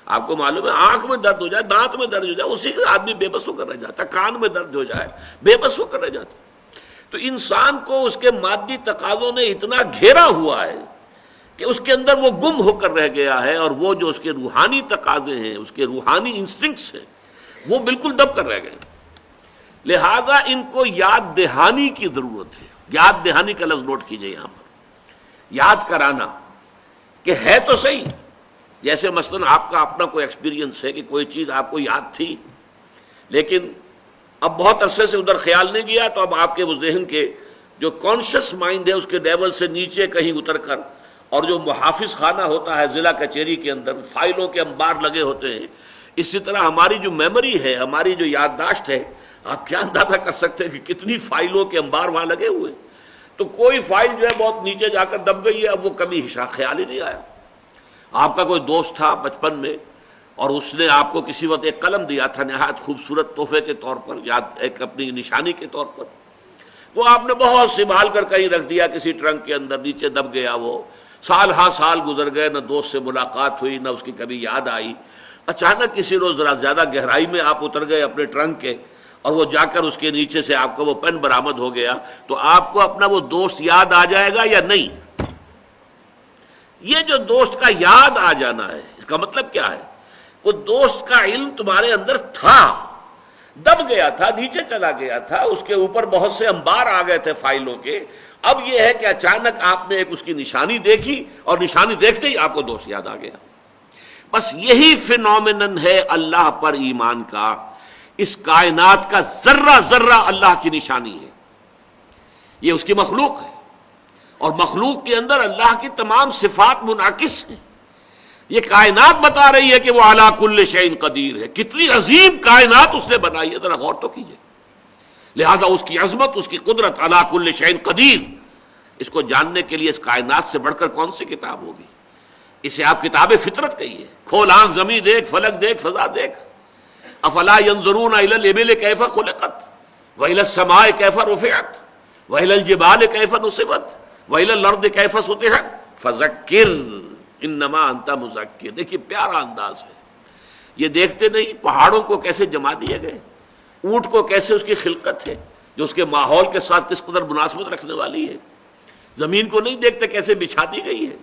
آپ کو معلوم ہے آنکھ میں درد ہو جائے، دانت میں درد ہو جائے، اسی سے آدمی بے بس ہو کر رہ جاتا ہے. کان میں درد ہو جائے بے بس ہو کر رہ جاتا ہے. تو انسان کو اس کے مادی تقاضوں نے اتنا گھیرا ہوا ہے کہ اس کے اندر وہ گم ہو کر رہ گیا ہے، اور وہ جو اس کے روحانی تقاضے ہیں، اس کے روحانی انسٹنکٹس ہیں، وہ بالکل دب کر رہ گئے. لہذا ان کو یاد دہانی کی ضرورت ہے. یاد دہانی کا لفظ نوٹ کیجئے یہاں پر، یاد کرانا کہ ہے تو صحیح. جیسے مثلا آپ کا اپنا کوئی ایکسپیرینس ہے کہ کوئی چیز آپ کو یاد تھی لیکن اب بہت عرصے سے ادھر خیال نہیں گیا، تو اب آپ کے وہ ذہن کے جو کانشیس مائنڈ ہے اس کے لیول سے نیچے کہیں اتر کر، اور جو محافظ خانہ ہوتا ہے ضلع کچہری کے اندر فائلوں کے انبار لگے ہوتے ہیں، اسی طرح ہماری جو میموری ہے، ہماری جو یادداشت ہے، آپ کیا اندازہ کر سکتے ہیں کہ کتنی فائلوں کے انبار وہاں لگے ہوئے. تو کوئی فائل جو ہے بہت نیچے جا کر دب گئی ہے، اب وہ کبھی خیال ہی نہیں آیا. آپ کا کوئی دوست تھا بچپن میں اور اس نے آپ کو کسی وقت ایک قلم دیا تھا نہایت خوبصورت تحفے کے طور پر، یاد ایک اپنی نشانی کے طور پر، وہ آپ نے بہت سنبھال کر کہیں رکھ دیا کسی ٹرنک کے اندر، نیچے دب گیا. وہ سال ہا سال گزر گئے، نہ دوست سے ملاقات ہوئی، نہ اس کی کبھی یاد آئی. اچانک کسی روز ذرا زیادہ گہرائی میں آپ اتر گئے اپنے ٹرنک کے، اور وہ جا کر اس کے نیچے سے آپ کا وہ پین برآمد ہو گیا. تو آپ کو اپنا وہ دوست یاد آ جائے گا یا نہیں؟ یہ جو دوست کا یاد آ جانا ہے، اس کا مطلب کیا ہے؟ وہ دوست کا علم تمہارے اندر تھا، دب گیا تھا، نیچے چلا گیا تھا، اس کے اوپر بہت سے انبار آ گئے تھے فائلوں کے. اب یہ ہے کہ اچانک آپ نے ایک اس کی نشانی دیکھی، اور نشانی دیکھتے ہی آپ کو دوست یاد آ گیا. بس یہی فینومینن ہے اللہ پر ایمان کا. اس کائنات کا ذرہ ذرہ اللہ کی نشانی ہے، یہ اس کی مخلوق ہے، اور مخلوق کے اندر اللہ کی تمام صفات منعکس ہیں. یہ کائنات بتا رہی ہے کہ وہ علی کل شیء قدیر ہے. کتنی عظیم کائنات اس نے بنائی ہے، ذرا غور تو کیجئے. لہذا اس کی عظمت، اس کی قدرت، علی کل شیء قدیر، اس کو جاننے کے لیے اس کائنات سے بڑھ کر کون سی کتاب ہوگی؟ اسے آپ کتاب فطرت کہیے. کھول آنکھ، زمین دیکھ، فلک دیکھ، فضا دیکھ. افلا ينظرون الى الابل كيف خلقت والى السماء كيف رفعت والى الجبال كيف نصبت والى الارض كيف سطحت فذكر انما انت مذکر. دیکھیے پیارا انداز ہے. یہ دیکھتے نہیں پہاڑوں کو کیسے جما دیے گئے، اونٹ کو کیسے اس کی خلقت ہے جو اس کے ماحول کے ساتھ کس قدر مناسبت رکھنے والی ہے. زمین کو نہیں دیکھتے کیسے بچھا دی گئی ہے،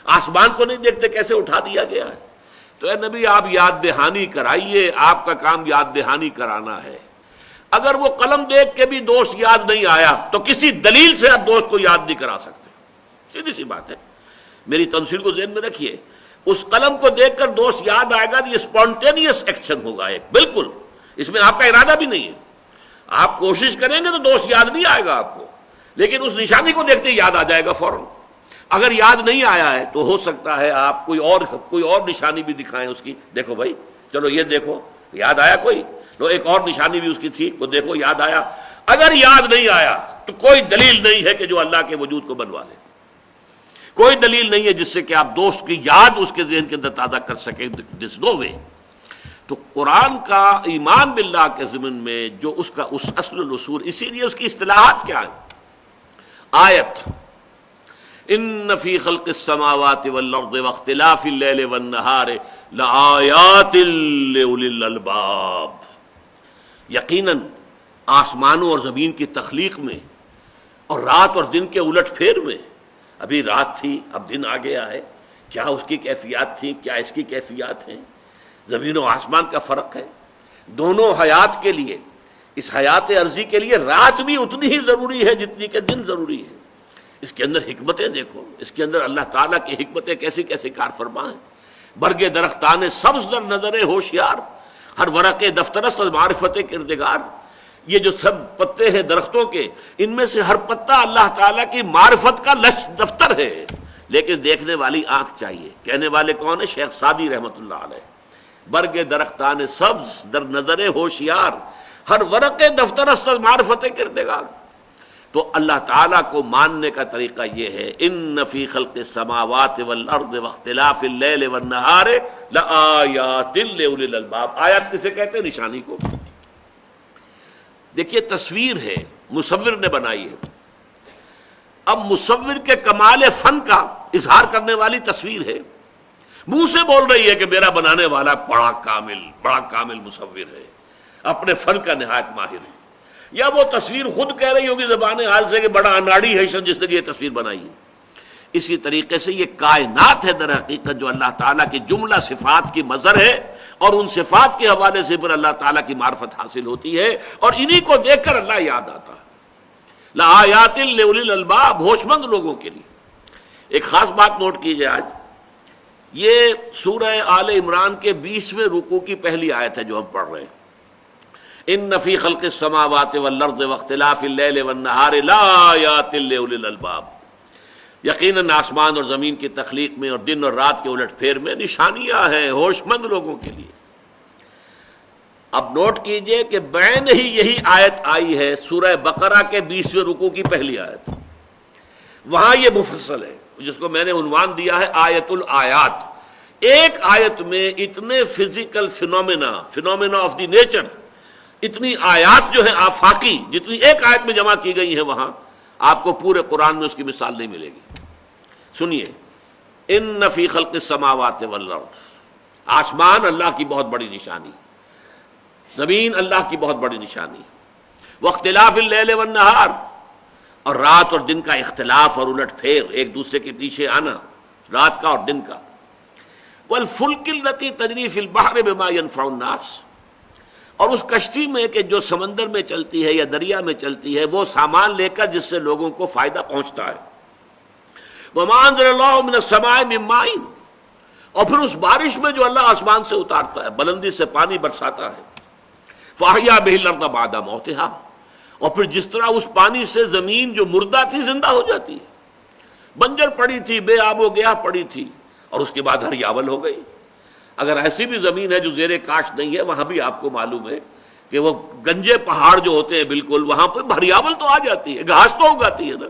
آسمان کو نہیں دیکھتے کیسے اٹھا دیا گیا ہے. تو اے نبی آپ یاد دہانی کرائیے، آپ کا کام یاد دہانی کرانا ہے. اگر وہ قلم دیکھ کے بھی دوست یاد نہیں آیا تو کسی دلیل سے آپ دوست کو یاد نہیں کرا سکتے. سیدھی سی بات ہے. میری تنصیل کو ذہن میں رکھیے. اس قلم کو دیکھ کر دوست یاد آئے گا، یہ اسپونٹینیس ایکشن ہوگا ایک، بالکل اس میں آپ کا ارادہ بھی نہیں ہے. آپ کوشش کریں گے تو دوست یاد نہیں آئے گا آپ کو، لیکن اس نشانی کو دیکھتے ہی یاد آ جائے گا فوراً. اگر یاد نہیں آیا ہے تو ہو سکتا ہے آپ کوئی اور نشانی بھی دکھائیں اس کی، دیکھو بھائی چلو یہ دیکھو یاد آیا کوئی، تو ایک اور نشانی بھی اس کی تھی وہ دیکھو یاد آیا. اگر یاد نہیں آیا تو کوئی دلیل نہیں ہے کہ جو اللہ کے وجود کو بنوا لے، کوئی دلیل نہیں ہے جس سے کہ آپ دوست کی یاد اس کے ذہن کے اندر تازہ کر سکیں. دس نو وے. تو قرآن کا ایمان باللہ کے ضمن میں جو اس کا اس اصل الاصول، اسی لیے اس کی اصطلاحات کیا ہے. آیت ان فی خلق السماوات والارض واختلاف اللیل والنہار لآیات لأولی الالباب. یقیناً آسمانوں اور زمین کی تخلیق میں اور رات اور دن کے الٹ پھیر میں، ابھی رات تھی اب دن آ گیا ہے، کیا اس کی کیفیات تھی، کیا اس کی کیفیات ہیں. زمین و آسمان کا فرق ہے. دونوں حیات کے لیے، اس حیات عرضی کے لیے رات بھی اتنی ہی ضروری ہے جتنی کہ دن ضروری ہے. اس کے اندر حکمتیں دیکھو، اس کے اندر اللہ تعالیٰ کی حکمتیں کیسی کیسی کار فرما ہیں. برگ درختان سبز در نظر ہوشیار، ہر ورق دفترست معرفت کردگار. یہ جو سب پتے ہیں درختوں کے، ان میں سے ہر پتا اللہ تعالیٰ کی معرفت کا دفتر ہے، لیکن دیکھنے والی آنکھ چاہیے. کہنے والے کون ہیں؟ شیخ سعدی رحمۃ اللہ علیہ. برگ درختان سبز در نظر ہوشیار، ہر ورق دفترست معرفت کردگار. تو اللہ تعالیٰ کو ماننے کا طریقہ یہ ہے، ان فی خلق السماوات والارض واختلاف اللیل والنہار لآیات لأولی الالباب. آیات کسے کہتے ہیں؟ نشانی کو. دیکھیے تصویر ہے، مصور نے بنائی ہے. اب مصور کے کمال فن کا اظہار کرنے والی تصویر ہے، منہ سے بول رہی ہے کہ میرا بنانے والا بڑا کامل مصور ہے، اپنے فن کا نہایت ماہر ہے. یا وہ تصویر خود کہہ رہی ہوگی زبان حال سے کہ بڑا اناڑی ہے جس نے یہ تصویر بنائی ہے. اسی طریقے سے یہ کائنات ہے در حقیقت جو اللہ تعالیٰ کی جملہ صفات کی مظہر ہے، اور ان صفات کے حوالے سے پھر اللہ تعالیٰ کی معرفت حاصل ہوتی ہے، اور انہی کو دیکھ کر اللہ یاد آتا ہے. لآیات لأولی الالباب، ہوش مند لوگوں کے لیے. ایک خاص بات نوٹ کیجئے، آج یہ سورہ آل عمران کے 20ویں رکوع کی پہلی آیت ہے جو ہم پڑھ رہے ہیں. ان فی خلق السماوات والارض واختلاف اللیل والنہار لآیات لأولی الالباب. یقیناً آسمان اور زمین کی تخلیق میں اور دن اور رات کے الٹ پھیر میں نشانیاں ہیں ہوش مند لوگوں کے لیے. اب نوٹ کیجئے کہ بین ہی یہی آیت آئی ہے سورہ بقرہ کے 20ویں رکوع کی پہلی آیت. وہاں یہ مفصل ہے جس کو میں نے عنوان دیا ہے آیت الآیات. ایک آیت میں اتنے physical phenomena of the nature, اتنی آیات جو ہے آفاقی جتنی ایک آیت میں جمع کی گئی ہیں، وہاں آپ کو پورے قرآن میں اس کی مثال نہیں ملے گی. سنیے، ان فی خلق السماوات والارض، آسمان اللہ کی بہت بڑی نشانی، زمین اللہ کی بہت بڑی نشانی. واختلاف اللیل والنہار، اور رات اور دن کا اختلاف اور الٹ پھیر، ایک دوسرے کے پیچھے آنا رات کا اور دن کا. والفلک التی تجری فی البحر بما ینفع الناس، اور اس کشتی میں کہ جو سمندر میں چلتی ہے یا دریا میں چلتی ہے وہ سامان لے کر جس سے لوگوں کو فائدہ پہنچتا ہے. وما انزل اللہ من السماء من ماء، اور پھر اس بارش میں جو اللہ آسمان سے اتارتا ہے، بلندی سے پانی برساتا ہے. فاحیا بہ الارض بعد موتها، اور پھر جس طرح اس پانی سے زمین جو مردہ تھی زندہ ہو جاتی ہے، بنجر پڑی تھی، بے آب و گیاہ پڑی تھی، اور اس کے بعد ہریاول ہو گئی. اگر ایسی بھی زمین ہے جو زیر کاشت نہیں ہے، وہاں بھی آپ کو معلوم ہے کہ وہ گنجے پہاڑ جو ہوتے ہیں بالکل، وہاں پہ ہریاول تو آ جاتی ہے، گھاس تو اگاتی ہے نا.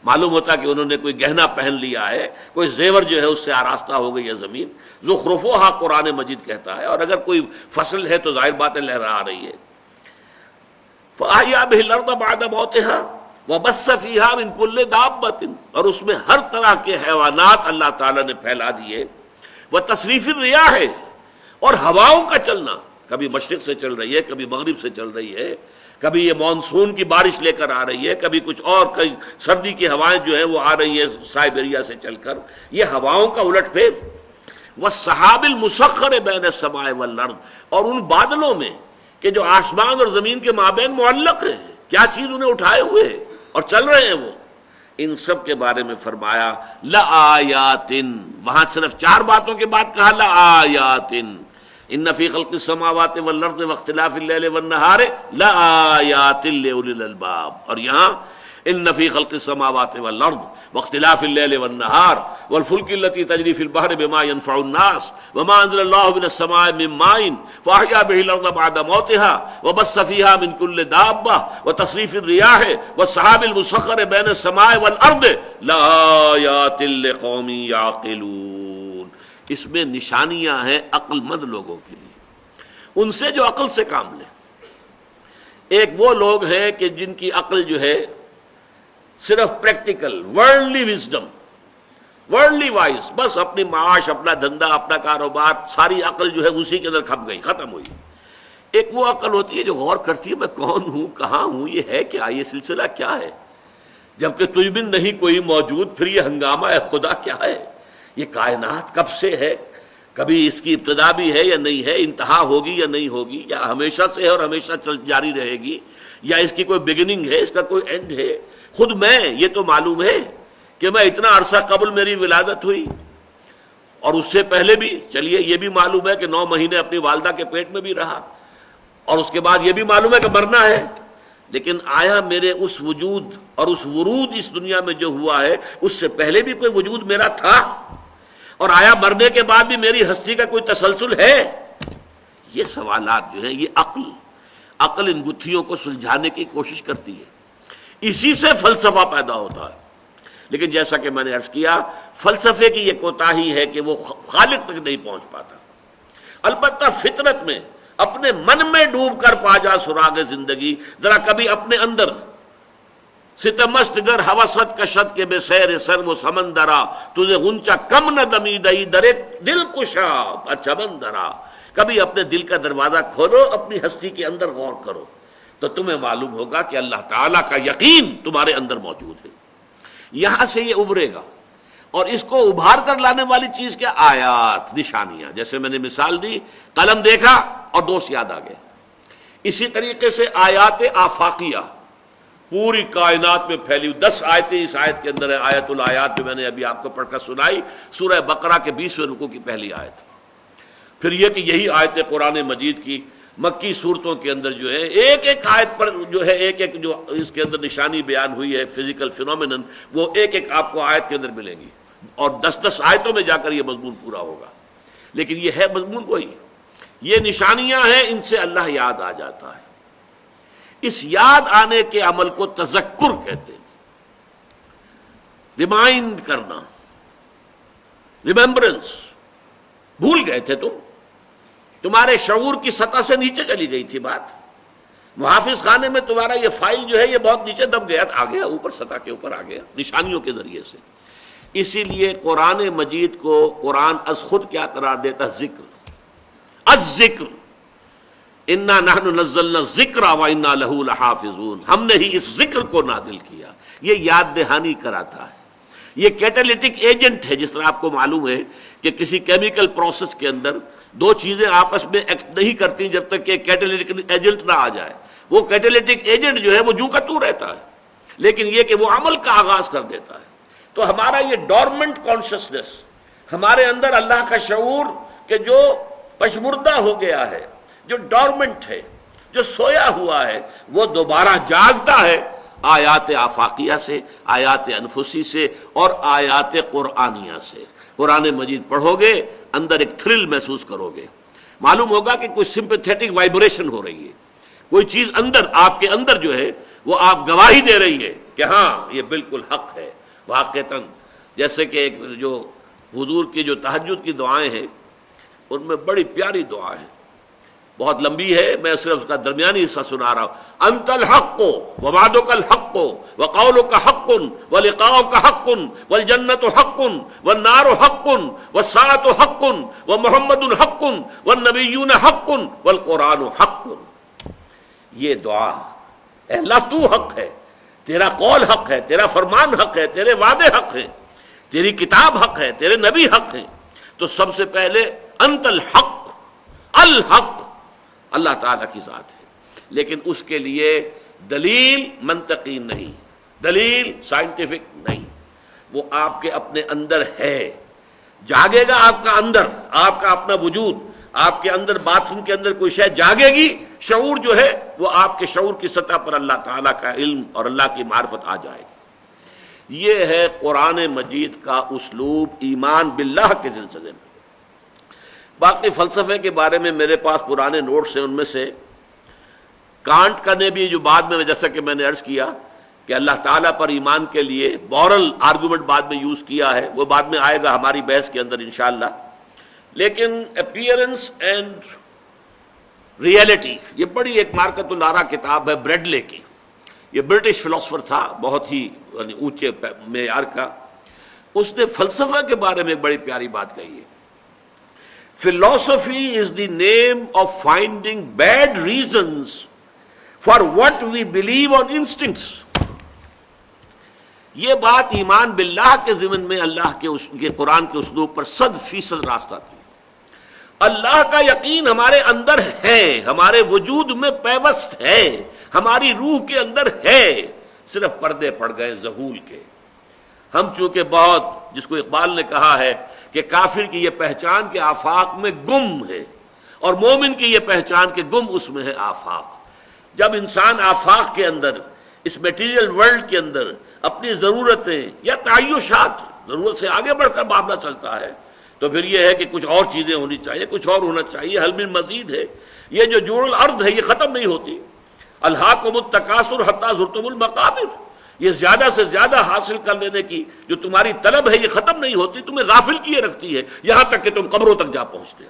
معلوم ہوتا کہ انہوں نے کوئی گہنا پہن لیا ہے، کوئی زیور جو ہے اس سے آراستہ ہو گئی ہے زمین. زخرفوہا قرآن مجید کہتا ہے. اور اگر کوئی فصل ہے تو ظاہر بات ہے لہرا رہی ہے. فَأَحْيَا بِهِ الْأَرْضَ بَعْدَ مَوْتِهَا وَبَثَّ فِيهَا مِن كُلِّ دَابَّةٍ، اور اس میں ہر طرح کے حیوانات اللہ تعالیٰ نے پھیلا دیے. وَتَصْرِيفِ الرِّيَاحِ، اور ہواؤں کا چلنا، کبھی مشرق سے چل رہی ہے، کبھی مغرب سے چل رہی ہے، کبھی یہ مانسون کی بارش لے کر آ رہی ہے، کبھی کچھ اور، کئی سردی کی ہوائیں جو ہیں وہ آ رہی ہیں سائبیریا سے چل کر. یہ ہواؤں کا الٹ پھیر. وَالسَّحَابِ الْمُسَخَّرِ بَيْنَ السَّمَاءِ وَالْأَرْضِ، اور ان بادلوں میں کہ جو آسمان اور زمین کے مابین معلق ہیں، کیا چیز انہیں اٹھائے ہوئے ہے اور چل رہے ہیں وہ. ان سب کے بارے میں فرمایا لآیات، وہاں صرف 4 باتوں کے بعد کہا لآیات، ان فی خلق السماوات والارض واختلاف اللیل والنہار لآیات لأولی الالباب، اور یہاں ان فی خلق السماوات والارض واختلاف اللیل والنہار والفلک التی تجری فی البحر بما ينفع الناس وما انزل اللہ من السماء من ماء فاحیا به الارض بعد موتها وبث فیہا من کل دابہ وتصریف الریاح والسحاب المسخر بین السماء والارض لآیات لقوم یعقلون، اس میں نشانیاں ہیں عقل مند لوگوں کے لیے، ان سے جو عقل سے کام لے۔ ایک وہ لوگ ہیں کہ جن کی عقل جو ہے صرف practical worldly wisdom, worldly wise, بس اپنی معاش، اپنا دھندا، اپنا کاروبار، ساری عقل جو ہے اسی کے اندر کھپ گئی، ختم ہوئی۔ ایک وہ عقل ہوتی ہے جو غور کرتی ہے میں کون ہوں، کہاں ہوں، یہ ہے کیا، یہ سلسلہ کیا ہے، جبکہ تجھ بن نہیں کوئی موجود، پھر یہ ہنگامہ ہے خدا کیا ہے، یہ کائنات کب سے ہے، کبھی اس کی ابتدا بھی ہے یا نہیں ہے، انتہا ہوگی یا نہیں ہوگی، یا ہمیشہ سے ہے اور ہمیشہ جاری رہے گی، یا اس کی کوئی بگننگ ہے، اس کا کوئی اینڈ ہے۔ خود میں یہ تو معلوم ہے کہ میں اتنا عرصہ قبل میری ولادت ہوئی، اور اس سے پہلے بھی چلیے یہ بھی معلوم ہے کہ 9 مہینے اپنی والدہ کے پیٹ میں بھی رہا، اور اس کے بعد یہ بھی معلوم ہے کہ مرنا ہے، لیکن آیا میرے اس وجود اور اس ورود اس دنیا میں جو ہوا ہے اس سے پہلے بھی کوئی وجود میرا تھا، اور آیا مرنے کے بعد بھی میری ہستی کا کوئی تسلسل ہے؟ یہ سوالات جو ہیں، یہ عقل ان گتھیوں کو سلجھانے کی کوشش کرتی ہے، اسی سے فلسفہ پیدا ہوتا ہے۔ لیکن جیسا کہ میں نے عرض کیا، فلسفے کی یہ کوتاہی ہے کہ وہ خالق تک نہیں پہنچ پاتا۔ البتہ فطرت میں، اپنے من میں ڈوب کر پا جا سراغ زندگی، ذرا کبھی اپنے اندر ستمست گر حوست کشت کے بے سیر سر و سمندرا تجھے غنچہ کم نہ دمی دئی درے دل کشا چمندرا، کبھی اپنے دل کا دروازہ کھولو، اپنی ہستی کے اندر غور کرو، تو تمہیں معلوم ہوگا کہ اللہ تعالیٰ کا یقین تمہارے اندر موجود ہے۔ یہاں سے یہ ابھرے گا، اور اس کو ابھار کر لانے والی چیز کیا؟ آیات، نشانیاں۔ جیسے میں نے مثال دی، قلم دیکھا اور دوست یاد آ گیا، اسی طریقے سے آیات آفاقیہ پوری کائنات میں پھیلی 10 آیتیں اس آیت کے اندر ہے۔ آیت الآیات جو میں نے ابھی آپ کو پڑھ کر سنائی، سورہ بقرہ کے 20ویں رکوع کی پہلی آیت۔ پھر یہ کہ یہی آیتیں قرآن مجید کی مکی صورتوں کے اندر جو ہے ایک ایک آیت پر جو ہے ایک ایک جو اس کے اندر نشانی بیان ہوئی ہے، فزیکل فینومینن، وہ ایک ایک آپ کو آیت کے اندر ملیں گی، اور 10 آیتوں میں جا کر یہ مضمون پورا ہوگا۔ لیکن یہ ہے مضمون وہی، یہ نشانیاں ہیں، ان سے اللہ یاد آ جاتا ہے۔ اس یاد آنے کے عمل کو تذکر کہتے ہیں، ریمائنڈ کرنا، ریممبرنس۔ بھول گئے تھے تمہارے شعور کی سطح سے نیچے چلی گئی تھی بات، محافظ خانے میں تمہارا یہ فائل جو ہے یہ بہت نیچے دب گیا، آ گیا اوپر، سطح کے اوپر آ گیا نشانیوں کے ذریعے سے۔ اسی لیے قرآن مجید کو قرآن از خود کیا قرار دیتا؟ ذکر، الذکر، انا نحن نزلنا الذکر وانا لہ لحافظون، ہم نے ہی اس ذکر کو نازل کیا۔ یہ یاد دہانی کراتا ہے، یہ کیٹالیٹک ایجنٹ ہے۔ جس طرح آپ کو معلوم ہے کہ کسی کیمیکل پروسیس کے اندر 2 چیزیں آپس میں ایکٹ نہیں کرتی جب تک کہ کیٹالیٹک ایجنٹ نہ آ جائے، وہ کیٹالیٹک ایجنٹ جو ہے وہ جو کا تو رہتا ہے، لیکن یہ کہ وہ عمل کا آغاز کر دیتا ہے۔ تو ہمارا یہ ڈورمنٹ کانشسنس، ہمارے اندر اللہ کا شعور کہ جو پشمردہ ہو گیا ہے، جو ڈورمنٹ ہے، جو سویا ہوا ہے، وہ دوبارہ جاگتا ہے آیات آفاقیہ سے، آیات انفسی سے، اور آیات قرآنیہ سے۔ قرآن مجید پڑھو گے، اندر ایک تھرل محسوس کرو گے، معلوم ہوگا کہ کوئی سمپیتھیٹک وائبریشن ہو رہی ہے، کوئی چیز اندر آپ کے اندر جو ہے وہ آپ گواہی دے رہی ہے کہ ہاں یہ بالکل حق ہے واقعتاً۔ جیسے کہ ایک جو حضور کی جو تہجد کی دعائیں ہیں، ان میں بڑی پیاری دعا ہے، بہت لمبی ہے، میں صرف اس کا درمیانی حصہ سنا رہا ہوں۔ انت الحق ووعدک الحق وقولک حق ولقاؤک حق والجنۃ حق والنار حق والساعۃ حق ومحمد حق والنبیون حق والقرآن حق۔ یہ دعا، اے اللہ تو حق ہے، تیرا قول حق ہے، تیرا فرمان حق ہے، تیرے وعدے حق ہیں، تیری کتاب حق ہے، تیرے نبی حق ہیں۔ تو سب سے پہلے انت الحق، الحق اللہ تعالیٰ کی ذات ہے، لیکن اس کے لیے دلیل منطقی نہیں، دلیل سائنٹیفک نہیں، وہ آپ کے اپنے اندر ہے، جاگے گا آپ کا اندر، آپ کا اپنا وجود، آپ کے اندر باتھ روم کے اندر کوئی شے جاگے گی، شعور جو ہے وہ آپ کے شعور کی سطح پر اللہ تعالیٰ کا علم اور اللہ کی معرفت آ جائے گی۔ یہ ہے قرآن مجید کا اسلوب ایمان باللہ کے سلسلے میں۔ باقی فلسفے کے بارے میں میرے پاس پرانے نوٹس ہیں، ان میں سے کانٹ کا نے بھی جو بعد میں جیسا کہ میں نے عرض کیا کہ اللہ تعالیٰ پر ایمان کے لیے مورل آرگومنٹ بعد میں یوز کیا ہے، وہ بعد میں آئے گا ہماری بحث کے اندر انشاءاللہ، لیکن اپیئرنس اینڈ ریئلٹی یہ بڑی ایک مارکت الارا کتاب ہے بریڈلے کی، یہ برٹش فلاسفر تھا بہت ہی یعنی اونچے معیار کا، اس نے فلسفہ کے بارے میں بڑی پیاری بات کہی ہے۔ Philosophy is the name of finding bad reasons for what we believe on instincts۔ یہ بات ایمان باللہ کے ضمن میں اللہ کے قرآن کے اسلوب پر 100% راستہ تھی۔ اللہ کا یقین ہمارے اندر ہے، ہمارے وجود میں پیوست ہے، ہماری روح کے اندر ہے، صرف پردے پڑ گئے ظہول کے۔ ہم چونکہ بہت، جس کو اقبال نے کہا ہے کہ کافر کی یہ پہچان کے آفاق میں گم ہے، اور مومن کی یہ پہچان کے گم اس میں ہے آفاق۔ جب انسان آفاق کے اندر، اس میٹیریل ورلڈ کے اندر اپنی ضرورتیں یا تعیشات، ضرورت سے آگے بڑھ کر معاملہ چلتا ہے، تو پھر یہ ہے کہ کچھ اور چیزیں ہونی چاہیے، کچھ اور ہونا چاہیے، حل من مزید ہے۔ یہ جو جوڑ الارض ہے یہ ختم نہیں ہوتی، الہاکم التکاثر حتی زرتم المقابر، یہ زیادہ سے زیادہ حاصل کر لینے کی جو تمہاری طلب ہے یہ ختم نہیں ہوتی، تمہیں غافل کیے رکھتی ہے یہاں تک کہ تم قبروں تک جا پہنچتے ہو۔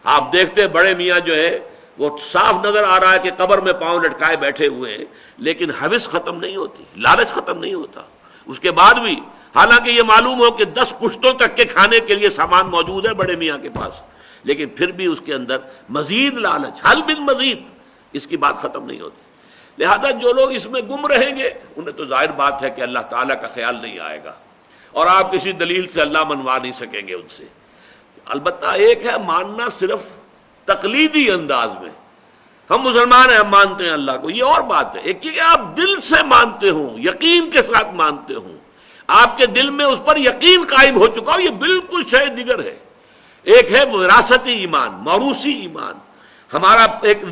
آپ دیکھتے ہیں بڑے میاں جو ہے وہ صاف نظر آ رہا ہے کہ قبر میں پاؤں لٹکائے بیٹھے ہوئے ہیں، لیکن ہوس ختم نہیں ہوتی، لالچ ختم نہیں ہوتا۔ اس کے بعد بھی حالانکہ یہ معلوم ہو کہ 10 پشتوں تک کے کھانے کے لیے سامان موجود ہے بڑے میاں کے پاس، لیکن پھر بھی اس کے اندر مزید لالچ، حل بن مزید، اس کی بات ختم نہیں ہوتی۔ لہذا جو لوگ اس میں گم رہیں گے انہیں تو ظاہر بات ہے کہ اللہ تعالیٰ کا خیال نہیں آئے گا، اور آپ کسی دلیل سے اللہ منوا نہیں سکیں گے ان سے۔ البتہ ایک ہے ماننا صرف تقلیدی انداز میں، ہم مسلمان ہیں ہم مانتے ہیں اللہ کو، یہ اور بات ہے۔ ایک یہ کہ آپ دل سے مانتے ہوں، یقین کے ساتھ مانتے ہوں، آپ کے دل میں اس پر یقین قائم ہو چکا ہو، یہ بالکل شے دیگر ہے۔ ایک ہے وراثتی ایمان، موروثی ایمان، ہمارا ایک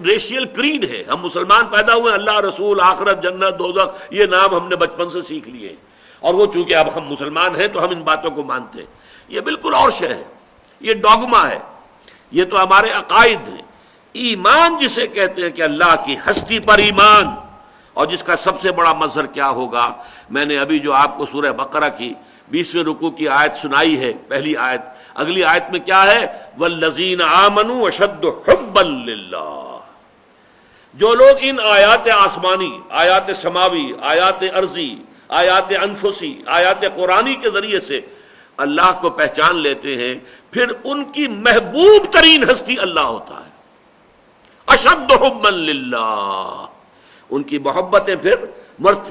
ریشیل کریڈ ہے، ہم مسلمان پیدا ہوئے، اللہ، رسول، آخرت، جنت، دوزخ، یہ نام ہم نے بچپن سے سیکھ لیے، اور وہ چونکہ اب ہم مسلمان ہیں تو ہم ان باتوں کو مانتے ہیں۔ یہ بالکل اور شے ہے، یہ ڈوگما ہے، یہ تو ہمارے عقائد ہیں۔ ایمان جسے کہتے ہیں کہ اللہ کی ہستی پر ایمان، اور جس کا سب سے بڑا مظہر کیا ہوگا، میں نے ابھی جو آپ کو سورہ بقرہ کی 20ویں رکوع کی آیت سنائی ہے، پہلی آیت، اگلی آیت میں کیا ہے؟ والذین آمنوا اشد حبا للہ۔ جو لوگ ان آیات آسمانی، آیات سماوی، آیات ارضی، آیات انفسی، آیات قرآنی کے ذریعے سے اللہ کو پہچان لیتے ہیں، پھر ان کی محبوب ترین ہستی اللہ ہوتا ہے۔ اشد حبا للہ، ان کی محبتیں پھر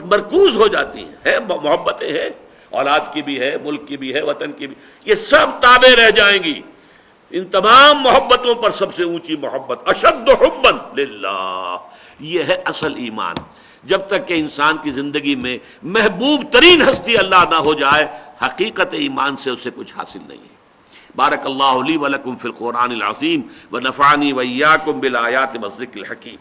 مرکوز ہو جاتی ہیں، محبتیں ہیں، اولاد کی بھی ہے، ملک کی بھی ہے، وطن کی بھی، یہ سب تابع رہ جائیں گی۔ ان تمام محبتوں پر سب سے اونچی محبت اشد حبا للہ، یہ ہے اصل ایمان۔ جب تک کہ انسان کی زندگی میں محبوب ترین ہستی اللہ نہ ہو جائے، حقیقت ایمان سے اسے کچھ حاصل نہیں ہے۔ بارک اللہ لی ولکم فی القرآن العظیم ونفعنی وإیاکم بالآیات والذکر الحکیم۔